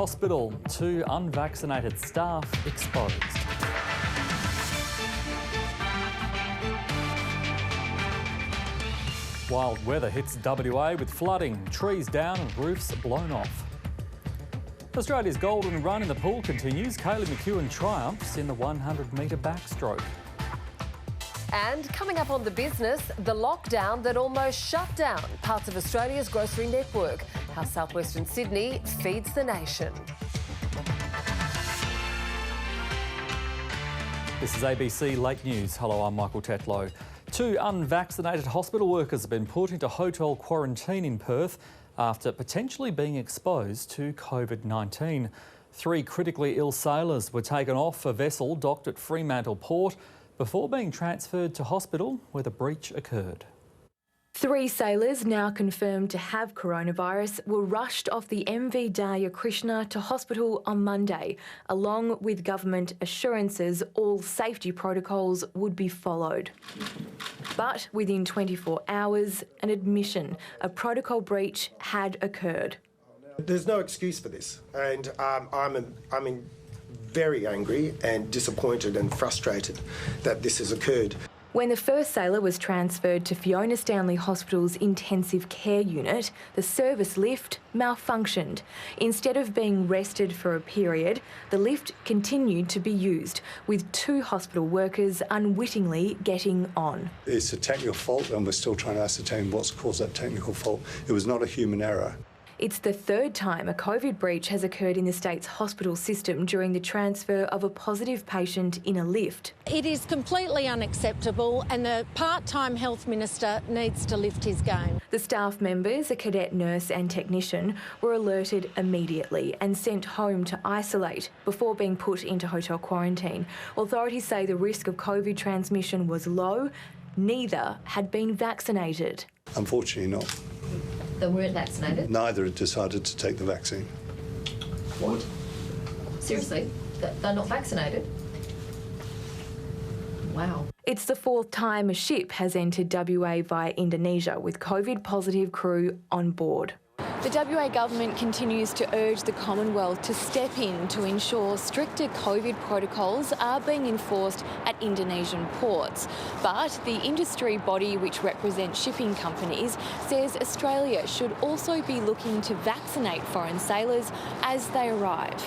Hospital, 2 unvaccinated staff exposed. Wild weather hits WA with flooding, trees down and roofs blown off. Australia's golden run in the pool continues. Kaylee McEwen triumphs in the 100-metre backstroke. And coming up on The Business, the lockdown that almost shut down parts of Australia's grocery network. How southwestern Sydney feeds the nation. This is ABC Late News. Hello, I'm Michael Tetlow. 2 unvaccinated hospital workers have been put into hotel quarantine in Perth after potentially being exposed to COVID-19. 3 critically ill sailors were taken off a vessel docked at Fremantle Port before being transferred to hospital where the breach occurred. 3 sailors, now confirmed to have coronavirus, were rushed off the MV Daya Krishna to hospital on Monday, along with government assurances all safety protocols would be followed. But within 24 hours, an admission a protocol breach had occurred. There's no excuse for this, and I'm very angry and disappointed and frustrated that this has occurred. When the first sailor was transferred to Fiona Stanley Hospital's intensive care unit, the service lift malfunctioned. Instead of being rested for a period, the lift continued to be used, with 2 hospital workers unwittingly getting on. It's a technical fault and we're still trying to ascertain what's caused that technical fault. It was not a human error. It's the 3rd time a COVID breach has occurred in the state's hospital system during the transfer of a positive patient in a lift. It is completely unacceptable and the part-time health minister needs to lift his game. The staff members, a cadet nurse and technician, were alerted immediately and sent home to isolate before being put into hotel quarantine. Authorities say the risk of COVID transmission was low. Neither had been vaccinated. Unfortunately not. They weren't vaccinated? Neither had decided to take the vaccine. What? Seriously? They're not vaccinated? Wow. It's the 4th time a ship has entered WA via Indonesia with COVID-positive crew on board. The WA government continues to urge the Commonwealth to step in to ensure stricter COVID protocols are being enforced at Indonesian ports. But the industry body which represents shipping companies says Australia should also be looking to vaccinate foreign sailors as they arrive.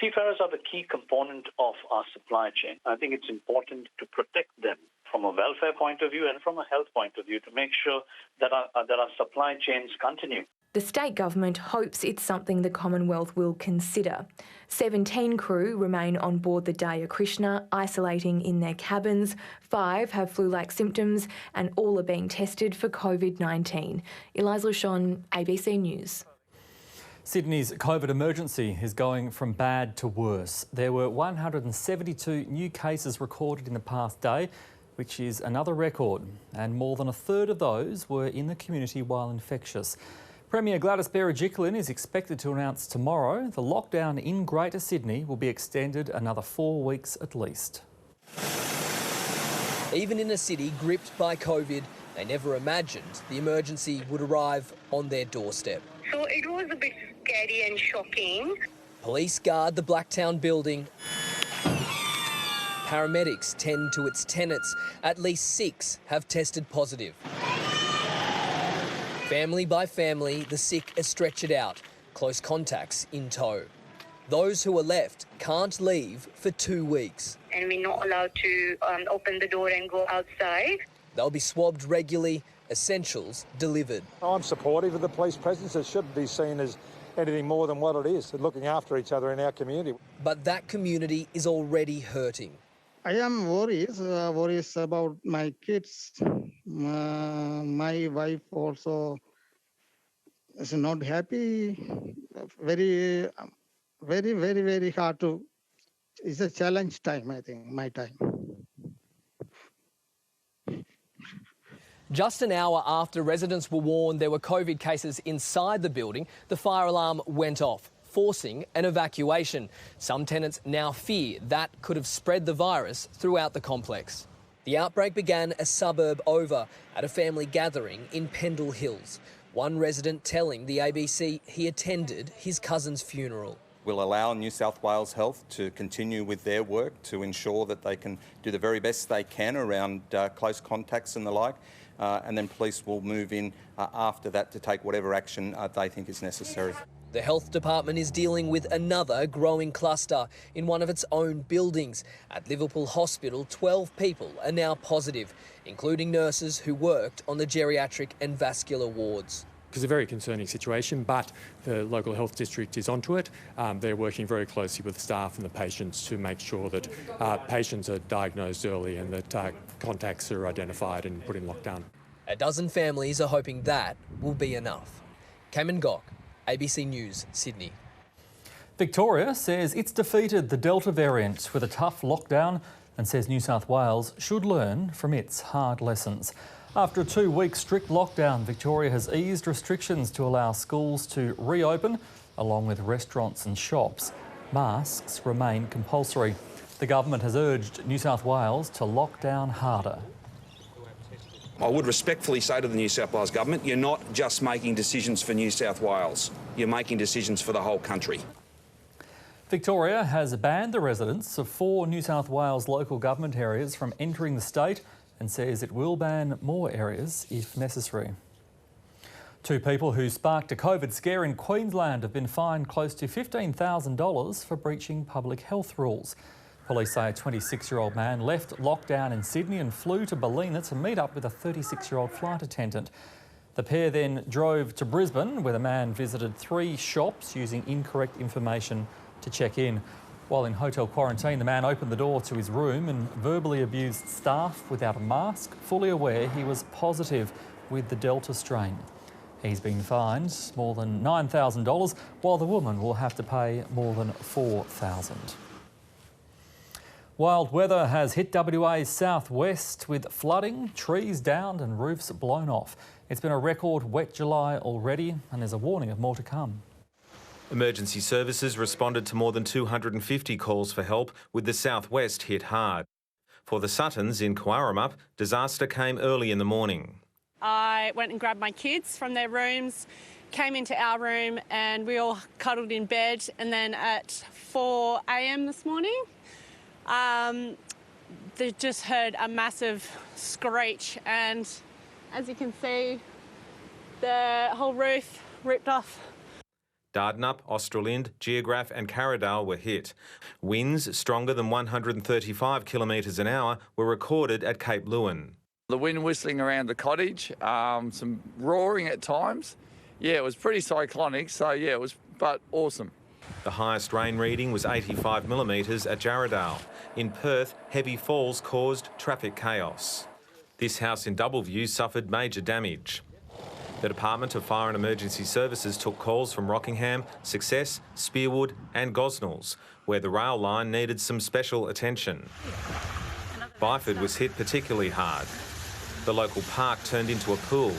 Seafarers are the key component of our supply chain. I think it's important to protect them from a welfare point of view and from a health point of view to make sure that our supply chains continue. The state government hopes it's something the Commonwealth will consider. 17 crew remain on board the Daya Krishna, isolating in their cabins. 5 have flu-like symptoms and all are being tested for COVID-19. Eliza Lushon, ABC News. Sydney's COVID emergency is going from bad to worse. There were 172 new cases recorded in the past day, which is another record, and more than a third of those were in the community while infectious. Premier Gladys Berejiklian is expected to announce tomorrow the lockdown in Greater Sydney will be extended another 4 weeks at least. Even in a city gripped by COVID, they never imagined the emergency would arrive on their doorstep. So it was a bit scary and shocking. Police guard the Blacktown building. Paramedics tend to its tenants. At least 6 have tested positive. Family by family, the sick are stretchered out, close contacts in tow. Those who are left can't leave for 2 weeks. And we're not allowed to open the door and go outside. They'll be swabbed regularly, essentials delivered. I'm supportive of the police presence. It shouldn't be seen as anything more than what it is, looking after each other in our community. But that community is already hurting. I am worried about my kids. My wife also is not happy. Very hard to. It's a challenge time, I think, my time. Just an hour after residents were warned there were COVID cases inside the building, the fire alarm went off, forcing an evacuation. Some tenants now fear that could have spread the virus throughout the complex. The outbreak began a suburb over at a family gathering in Pendle Hills, One resident telling the ABC he attended his cousin's funeral. We'll allow New South Wales Health to continue with their work to ensure that they can do the very best they can around close contacts and the like, and then police will move in after that to take whatever action they think is necessary. The health department is dealing with another growing cluster in one of its own buildings. At Liverpool Hospital, 12 people are now positive, including nurses who worked on the geriatric and vascular wards. It's a very concerning situation, but the local health district is onto it. They're working very closely with the staff and the patients to make sure that patients are diagnosed early and that contacts are identified and put in lockdown. A dozen families are hoping that will be enough. Cameron Gock, ABC News, Sydney. Victoria says it's defeated the Delta variant with a tough lockdown and says New South Wales should learn from its hard lessons. After a 2-week strict lockdown, Victoria has eased restrictions to allow schools to reopen, along with restaurants and shops. Masks remain compulsory. The government has urged New South Wales to lock down harder. I would respectfully say to the New South Wales government, you're not just making decisions for New South Wales, you're making decisions for the whole country. Victoria has banned the residents of 4 New South Wales local government areas from entering the state and says it will ban more areas if necessary. 2 people who sparked a COVID scare in Queensland have been fined close to $15,000 for breaching public health rules. Police say a 26-year-old man left lockdown in Sydney and flew to Ballina to meet up with a 36-year-old flight attendant. The pair then drove to Brisbane, where the man visited 3 shops using incorrect information to check in. While in hotel quarantine, the man opened the door to his room and verbally abused staff without a mask, fully aware he was positive with the Delta strain. He's been fined more than $9,000, while the woman will have to pay more than $4,000. Wild weather has hit WA's southwest with flooding, trees downed and roofs blown off. It's been a record wet July already and there's a warning of more to come. Emergency services responded to more than 250 calls for help, with the southwest hit hard. For the Suttons in Coarumup, disaster came early in the morning. I went and grabbed my kids from their rooms, came into our room and we all cuddled in bed, and then at 4 a.m. this morning, they just heard a massive screech, and as you can see, the whole roof ripped off. Dardanup, Australind, Geograph and Carradale were hit. Winds stronger than 135 kilometres an hour were recorded at Cape Leeuwin. The wind whistling around the cottage, some roaring at times. Yeah, it was pretty cyclonic, so yeah, it was but awesome. The highest rain reading was 85 millimetres at Jarradale. In Perth, heavy falls caused traffic chaos. This house in Doubleview suffered major damage. The Department of Fire and Emergency Services took calls from Rockingham, Success, Spearwood and Gosnells, where the rail line needed some special attention. Byford was hit particularly hard. The local park turned into a pool.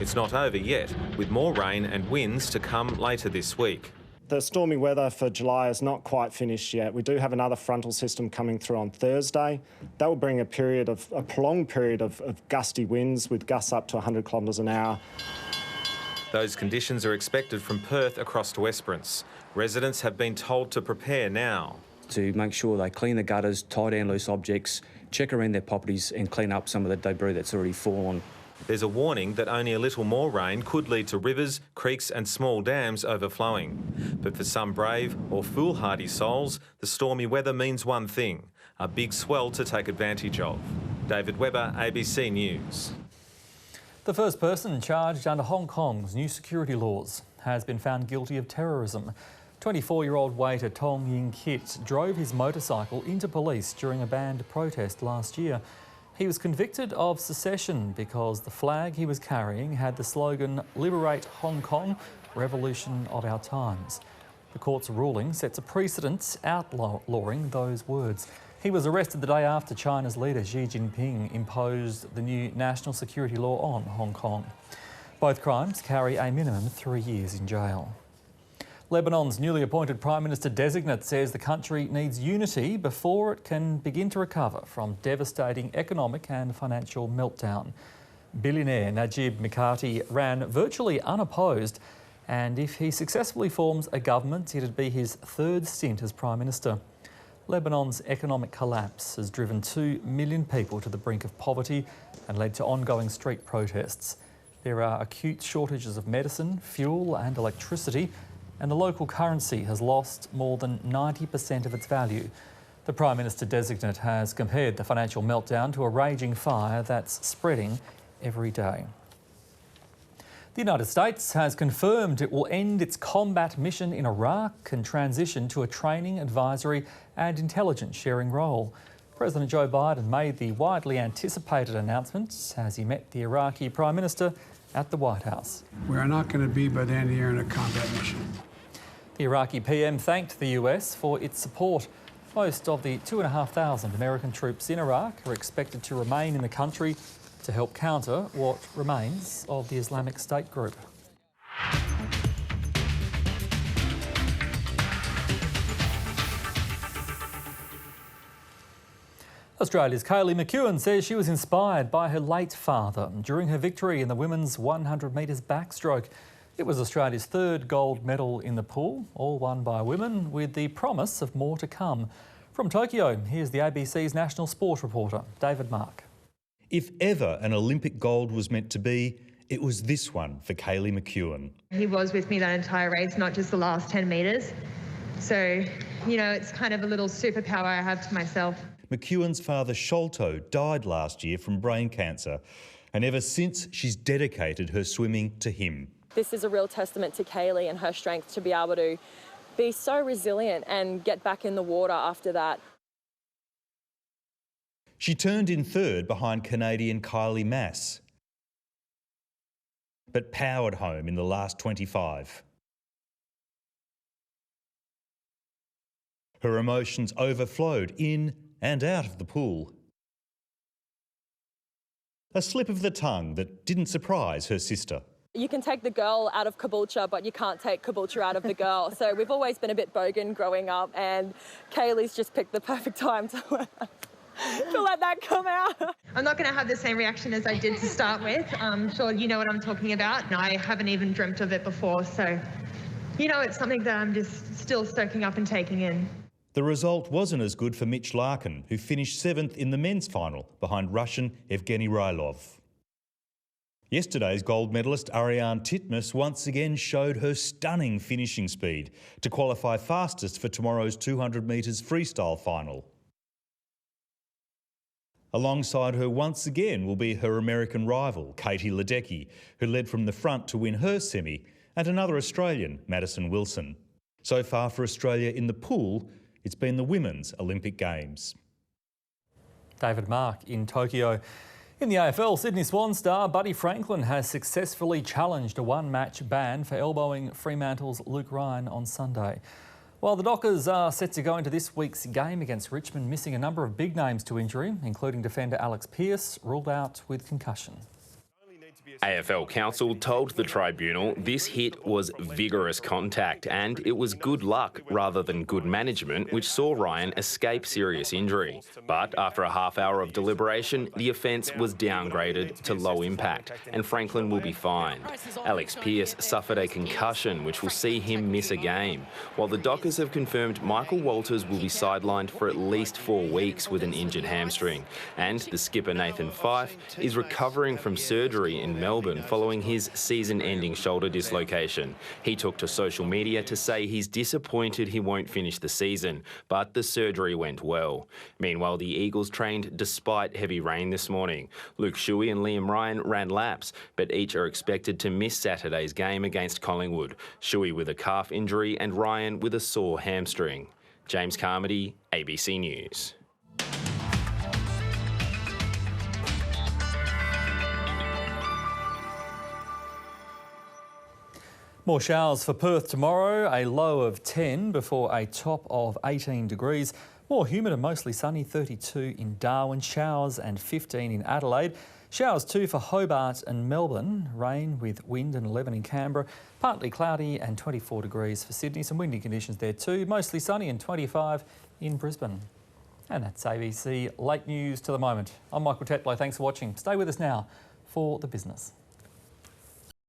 It's not over yet, with more rain and winds to come later this week. The stormy weather for July is not quite finished yet. We do have another frontal system coming through on Thursday. That will bring a prolonged period of gusty winds with gusts up to 100 kilometres an hour. Those conditions are expected from Perth across to Esperance. Residents have been told to prepare now. To make sure they clean the gutters, tie down loose objects, check around their properties and clean up some of the debris that's already fallen. There's a warning that only a little more rain could lead to rivers, creeks and small dams overflowing. But for some brave or foolhardy souls, the stormy weather means one thing: a big swell to take advantage of. David Webber, ABC News. The first person charged under Hong Kong's new security laws has been found guilty of terrorism. 24-year-old waiter Tong Ying Kit drove his motorcycle into police during a banned protest last year. He was convicted of secession because the flag he was carrying had the slogan "Liberate Hong Kong, Revolution of Our Times." The court's ruling sets a precedent outlawing those words. He was arrested the day after China's leader Xi Jinping imposed the new national security law on Hong Kong. Both crimes carry a minimum of 3 years in jail. Lebanon's newly appointed Prime Minister-designate says the country needs unity before it can begin to recover from devastating economic and financial meltdown. Billionaire Najib Mikati ran virtually unopposed, and if he successfully forms a government, it'd be his third stint as Prime Minister. Lebanon's economic collapse has driven 2 million people to the brink of poverty and led to ongoing street protests. There are acute shortages of medicine, fuel and electricity, and the local currency has lost more than 90% of its value. The Prime Minister-designate has compared the financial meltdown to a raging fire that's spreading every day. The United States has confirmed it will end its combat mission in Iraq and transition to a training, advisory and intelligence sharing role. President Joe Biden made the widely anticipated announcement as he met the Iraqi Prime Minister at the White House. We are not going to be by the end of the year in a combat mission. The Iraqi PM thanked the US for its support. Most of the 2,500 American troops in Iraq are expected to remain in the country to help counter what remains of the Islamic State group. Australia's Kaylee McKeown says she was inspired by her late father during her victory in the women's 100 metres backstroke. It was Australia's third gold medal in the pool, all won by women, with the promise of more to come. From Tokyo, here's the ABC's national sport reporter, David Mark. If ever an Olympic gold was meant to be, it was this one for Kaylee McKeown. He was with me that entire race, not just the last 10 metres. So, it's kind of a little superpower I have to myself. McKeown's father, Sholto, died last year from brain cancer, and ever since she's dedicated her swimming to him. This is a real testament to Kaylee and her strength to be able to be so resilient and get back in the water after that. She turned in third behind Canadian Kylie Mass, but powered home in the last 25. Her emotions overflowed in and out of the pool. A slip of the tongue that didn't surprise her sister. You can take the girl out of Caboolture, but you can't take Caboolture out of the girl. So we've always been a bit bogan growing up, and Kaylee's just picked the perfect time to let that come out. I'm not going to have the same reaction as I did to start with. I'm sure you know what I'm talking about, and I haven't even dreamt of it before. So, it's something that I'm just still soaking up and taking in. The result wasn't as good for Mitch Larkin, who finished 7th in the men's final behind Russian Evgeny Rylov. Yesterday's gold medalist Ariarne Titmus once again showed her stunning finishing speed to qualify fastest for tomorrow's 200 metres freestyle final. Alongside her once again will be her American rival, Katie Ledecky, who led from the front to win her semi, and another Australian, Madison Wilson. So far for Australia in the pool, it's been the Women's Olympic Games. David Mark in Tokyo. In the AFL, Sydney Swan star Buddy Franklin has successfully challenged a one-match ban for elbowing Fremantle's Luke Ryan on Sunday. While the Dockers are set to go into this week's game against Richmond missing a number of big names to injury, including defender Alex Pearce, ruled out with concussion. AFL Council told the tribunal this hit was vigorous contact and it was good luck rather than good management which saw Ryan escape serious injury. But after a half hour of deliberation, the offence was downgraded to low impact and Franklin will be fined. Alex Pearce suffered a concussion which will see him miss a game, while the Dockers have confirmed Michael Walters will be sidelined for at least 4 weeks with an injured hamstring. And the skipper Nathan Fyfe is recovering from surgery in Melbourne following his season-ending shoulder dislocation. He took to social media to say he's disappointed he won't finish the season, but the surgery went well. Meanwhile, the Eagles trained despite heavy rain this morning. Luke Shuey and Liam Ryan ran laps, but each are expected to miss Saturday's game against Collingwood. Shuey with a calf injury and Ryan with a sore hamstring. James Carmody, ABC News. More showers for Perth tomorrow, a low of 10 before a top of 18 degrees. More humid and mostly sunny, 32 in Darwin, showers and 15 in Adelaide. Showers too for Hobart and Melbourne, rain with wind and 11 in Canberra. Partly cloudy and 24 degrees for Sydney, some windy conditions there too. Mostly sunny and 25 in Brisbane. And that's ABC Late News to the moment. I'm Michael Tetlow, thanks for watching. Stay with us now for the business.